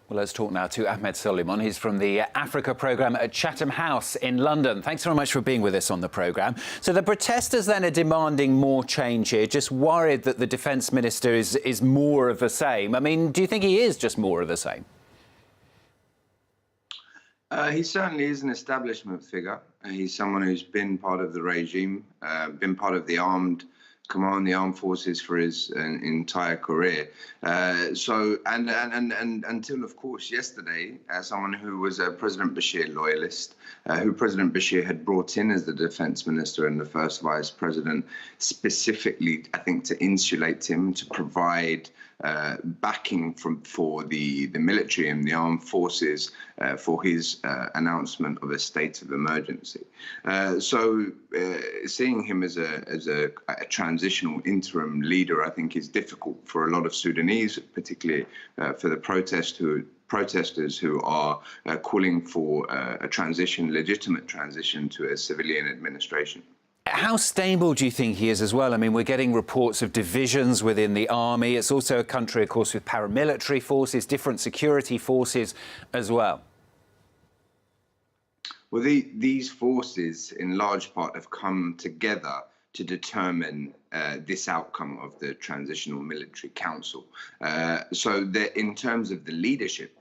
Well, let's talk now to Ahmed Soliman. He's from the Africa programme at Chatham House in London. Thanks very much for being with us on the programme. So the protesters then are demanding more change here, just worried that the Defence Minister is more of the same. I mean, do you think he is just more of the same? He certainly is an establishment figure. He's someone who's been part of the regime, been part of the armed forces for his entire career. And until, of course, yesterday, someone who was a President Bashir loyalist, who President Bashir had brought in as the defense minister and the first vice president, specifically, I think, to insulate him, to provide backing for the military and the armed forces for his announcement of a state of emergency. So seeing him as a transitional interim leader, I think, is difficult for a lot of Sudanese, particularly for the protesters who are calling for a legitimate transition to a civilian administration. How stable do you think he is as well? I mean, we're getting reports of divisions within the army. It's also a country, of course, with paramilitary forces, different security forces as well. Well, these forces, in large part, have come together to determine this outcome of the Transitional Military Council. So that in terms of the leadership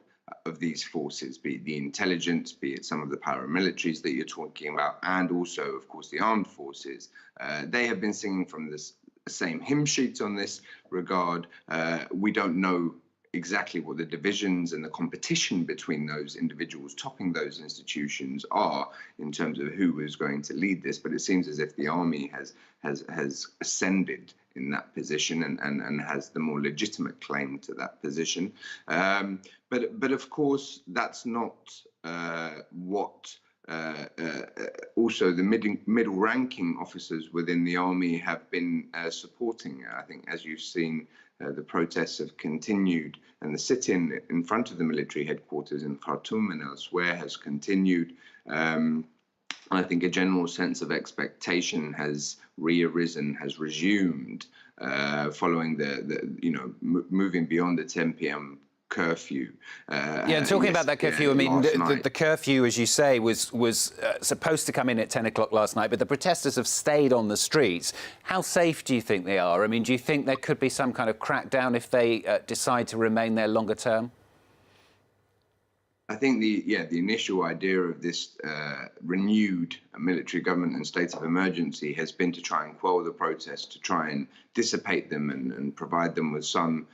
of these forces, be it the intelligence, be it some of the paramilitaries that you're talking about, and also, of course, the armed forces, they have been singing from the same hymn sheets on this regard. We don't know exactly what the divisions and the competition between those individuals topping those institutions are in terms of who is going to lead this, but it seems as if the army has ascended in that position and has the more legitimate claim to that position. But of course, that's not what also the middle-ranking officers within the army have been supporting. I think, as you've seen, the protests have continued, and the sit-in in front of the military headquarters in Khartoum and elsewhere has continued. I think a general sense of expectation has resumed following moving beyond the 10 p.m. curfew. And talking about that curfew, I mean, the curfew, as you say, was supposed to come in at 10 o'clock last night, but the protesters have stayed on the streets. How safe do you think they are? I mean, do you think there could be some kind of crackdown if they decide to remain there longer term? I think the initial idea of this renewed military government and state of emergency has been to try and quell the protests, to try and dissipate them and provide them with some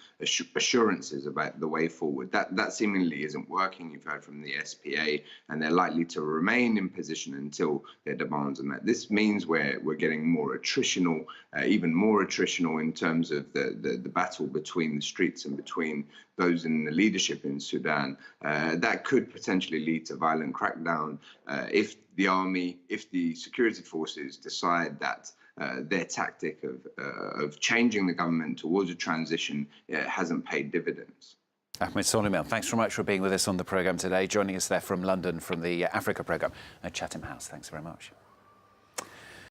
assurances about the way forward. That seemingly isn't working. You've heard from the SPA, and they're likely to remain in position until their demands are met. This means we're getting more attritional, even more attritional in terms of the battle between the streets and between those in the leadership in Sudan. That could potentially lead to violent crackdown if the army, if the security forces decide that their tactic of changing the government towards a transition hasn't paid dividends. Ahmed Soliman, thanks very much for being with us on the programme today, joining us there from London from the Africa programme at Chatham House. Thanks very much.